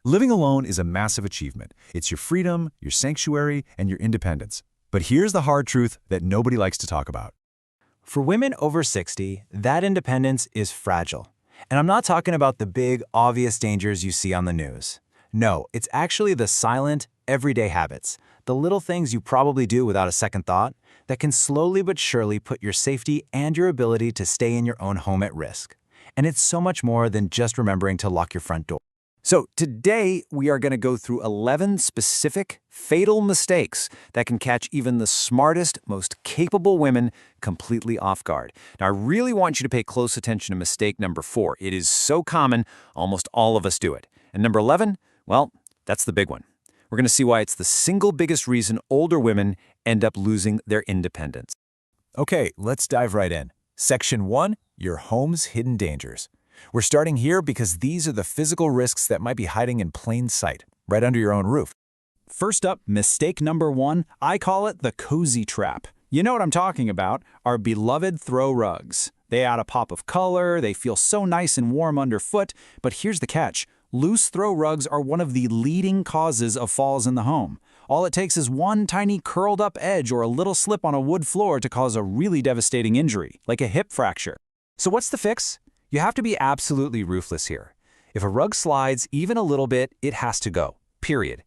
Living alone is a massive achievement. It's your freedom, your sanctuary, and your independence. But here's the hard truth that nobody likes to talk about. For women over 60, that independence is fragile. And I'm not talking about the big, obvious dangers you see on the news. No, it's actually the silent, everyday habits, the little things you probably do without a second thought, that can slowly but surely put your safety and your ability to stay in your own home at risk. And it's so much more than just remembering to lock your front door. So today, we are going to go through 11 specific, fatal mistakes that can catch even the smartest, most capable women completely off guard. Now, I really want you to pay close attention to mistake number 4. It is so common, almost all of us do it. And number 11, well, that's the big one. We're going to see why it's the single biggest reason older women end up losing their independence. Okay, let's dive right in. Section 1, your home's hidden dangers. We're starting here because these are the physical risks that might be hiding in plain sight, right under your own roof. First up, mistake number 1, I call it the cozy trap. You know what I'm talking about, our beloved throw rugs. They add a pop of color, they feel so nice and warm underfoot, but here's the catch. Loose throw rugs are one of the leading causes of falls in the home. All it takes is one tiny curled up edge or a little slip on a wood floor to cause a really devastating injury, like a hip fracture. So what's the fix? You have to be absolutely ruthless here. If a rug slides even a little bit, it has to go, period.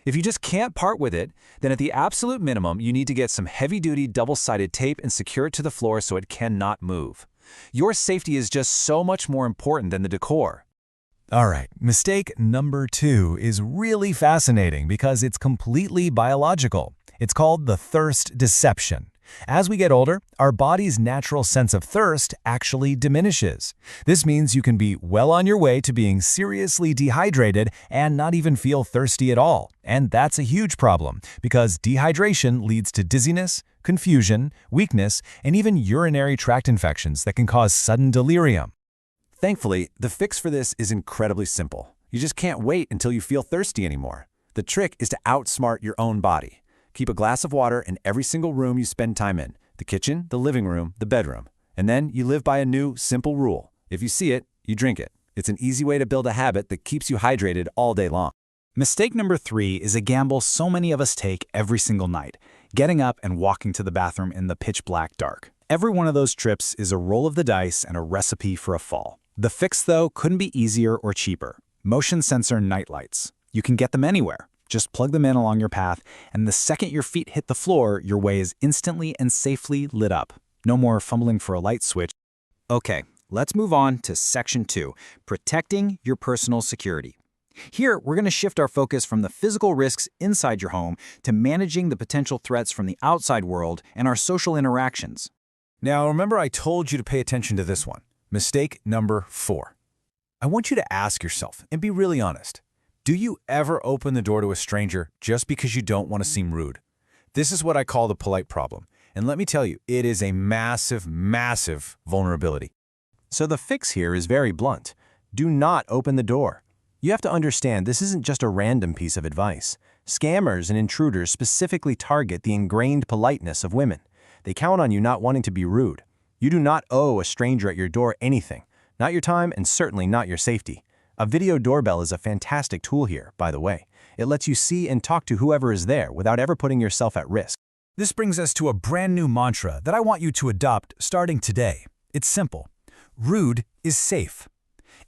If you just can't part with it, then at the absolute minimum, you need to get some heavy-duty double-sided tape and secure it to the floor so it cannot move. Your safety is just so much more important than the decor. All right, mistake number 2 is really fascinating because it's completely biological. It's called the thirst deception. As we get older, our body's natural sense of thirst actually diminishes. This means you can be well on your way to being seriously dehydrated and not even feel thirsty at all. And that's a huge problem because dehydration leads to dizziness, confusion, weakness, and even urinary tract infections that can cause sudden delirium. Thankfully, the fix for this is incredibly simple. You just can't wait until you feel thirsty anymore. The trick is to outsmart your own body. Keep a glass of water in every single room you spend time in, the kitchen, the living room, the bedroom. And then you live by a new, simple rule. If you see it, you drink it. It's an easy way to build a habit that keeps you hydrated all day long. Mistake number 3 is a gamble so many of us take every single night, getting up and walking to the bathroom in the pitch black dark. Every one of those trips is a roll of the dice and a recipe for a fall. The fix, though, couldn't be easier or cheaper. Motion sensor night lights. You can get them anywhere. Just plug them in along your path, and the second your feet hit the floor, your way is instantly and safely lit up. No more fumbling for a light switch. Okay, let's move on to Section 2, protecting your personal security. Here, we're going to shift our focus from the physical risks inside your home to managing the potential threats from the outside world and our social interactions. Now, remember I told you to pay attention to this one. Mistake number 4. I want you to ask yourself, and be really honest, do you ever open the door to a stranger just because you don't want to seem rude? This is what I call the polite problem. And let me tell you, it is a massive, massive vulnerability. So the fix here is very blunt. Do not open the door. You have to understand this isn't just a random piece of advice. Scammers and intruders specifically target the ingrained politeness of women. They count on you not wanting to be rude. You do not owe a stranger at your door anything, not your time and certainly not your safety. A video doorbell is a fantastic tool here, by the way. It lets you see and talk to whoever is there without ever putting yourself at risk. This brings us to a brand new mantra that I want you to adopt starting today. It's simple. Rude is safe.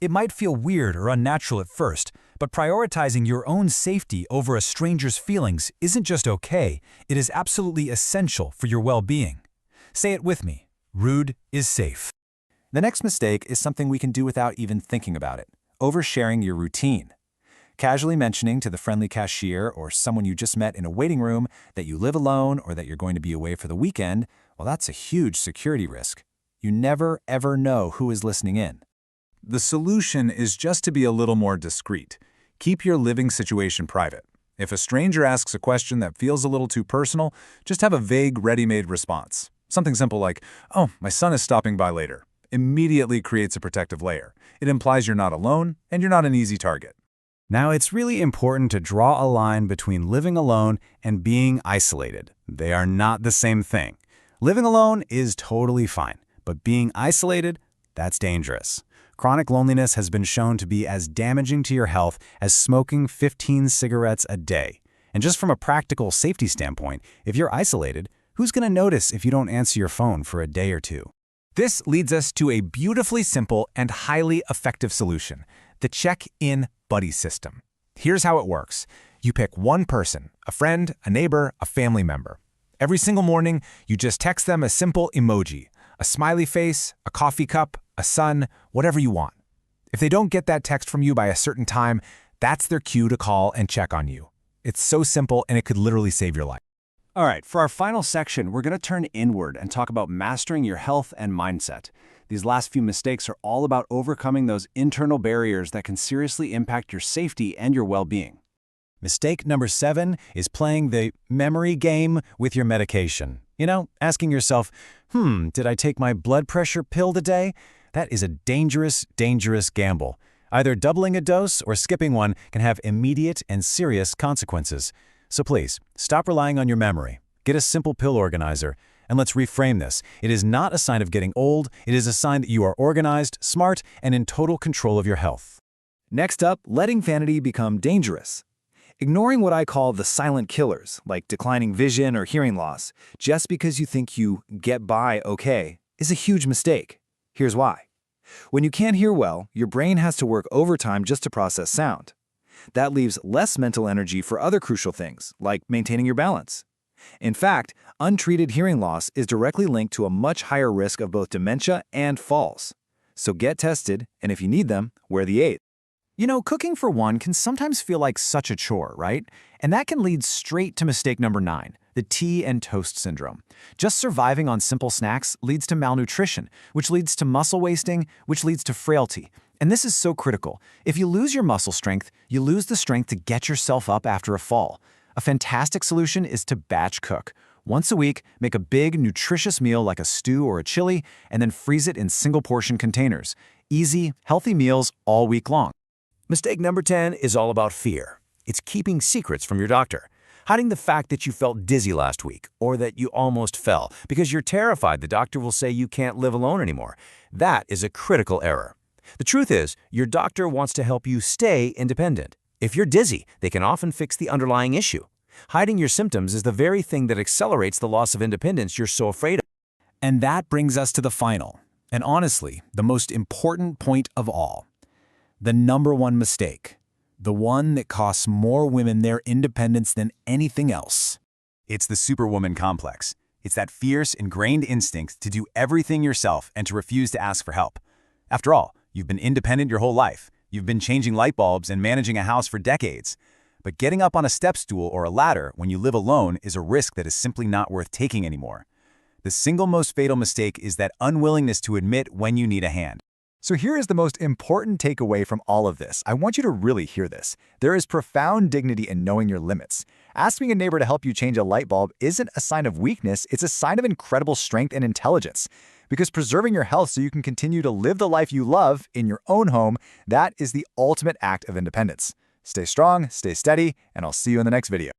It might feel weird or unnatural at first, but prioritizing your own safety over a stranger's feelings isn't just okay, it is absolutely essential for your well-being. Say it with me. Rude is safe. The next mistake is something we can do without even thinking about it. Oversharing your routine. Casually mentioning to the friendly cashier or someone you just met in a waiting room that you live alone or that you're going to be away for the weekend, well, that's a huge security risk. You never, ever know who is listening in. The solution is just to be a little more discreet. Keep your living situation private. If a stranger asks a question that feels a little too personal, just have a vague, ready-made response. Something simple like, "Oh, my son is stopping by later." Immediately creates a protective layer. It implies you're not alone and you're not an easy target. Now, it's really important to draw a line between living alone and being isolated. They are not the same thing. Living alone is totally fine, but being isolated, that's dangerous. Chronic loneliness has been shown to be as damaging to your health as smoking 15 cigarettes a day. And just from a practical safety standpoint, if you're isolated, who's going to notice if you don't answer your phone for a day or two? This leads us to a beautifully simple and highly effective solution, the check-in buddy system. Here's how it works. You pick one person, a friend, a neighbor, a family member. Every single morning, you just text them a simple emoji, a smiley face, a coffee cup, a sun, whatever you want. If they don't get that text from you by a certain time, that's their cue to call and check on you. It's so simple, and it could literally save your life. All right, for our final section, we're going to turn inward and talk about mastering your health and mindset. These last few mistakes are all about overcoming those internal barriers that can seriously impact your safety and your well-being. Mistake number 7 is playing the memory game with your medication. You know, asking yourself, did I take my blood pressure pill today? That is a dangerous, dangerous gamble. Either doubling a dose or skipping one can have immediate and serious consequences. So please, stop relying on your memory. Get a simple pill organizer. And let's reframe this. It is not a sign of getting old. It is a sign that you are organized, smart, and in total control of your health. Next up, letting vanity become dangerous. Ignoring what I call the silent killers, like declining vision or hearing loss, just because you think you get by okay, is a huge mistake. Here's why. When you can't hear well, your brain has to work overtime just to process sound. That leaves less mental energy for other crucial things, like maintaining your balance. In fact, untreated hearing loss is directly linked to a much higher risk of both dementia and falls. So get tested, and if you need them, wear the aid. You know, cooking for one can sometimes feel like such a chore, right? And that can lead straight to mistake number 9, the tea and toast syndrome. Just surviving on simple snacks leads to malnutrition, which leads to muscle wasting, which leads to frailty. And this is so critical. If you lose your muscle strength, you lose the strength to get yourself up after a fall. A fantastic solution is to batch cook. Once a week, make a big, nutritious meal like a stew or a chili, and then freeze it in single-portion containers. Easy, healthy meals all week long. Mistake number 10 is all about fear. It's keeping secrets from your doctor. Hiding the fact that you felt dizzy last week or that you almost fell because you're terrified the doctor will say you can't live alone anymore. That is a critical error. The truth is, your doctor wants to help you stay independent. If you're dizzy, they can often fix the underlying issue. Hiding your symptoms is the very thing that accelerates the loss of independence you're so afraid of. And that brings us to the final, and honestly, the most important point of all. The number 1 mistake. The one that costs more women their independence than anything else. It's the superwoman complex. It's that fierce, ingrained instinct to do everything yourself and to refuse to ask for help. After all, you've been independent your whole life. You've been changing light bulbs and managing a house for decades. But getting up on a step stool or a ladder when you live alone is a risk that is simply not worth taking anymore. The single most fatal mistake is that unwillingness to admit when you need a hand. So here is the most important takeaway from all of this. I want you to really hear this. There is profound dignity in knowing your limits. Asking a neighbor to help you change a light bulb isn't a sign of weakness, it's a sign of incredible strength and intelligence. Because preserving your health so you can continue to live the life you love in your own home, that is the ultimate act of independence. Stay strong, stay steady, and I'll see you in the next video.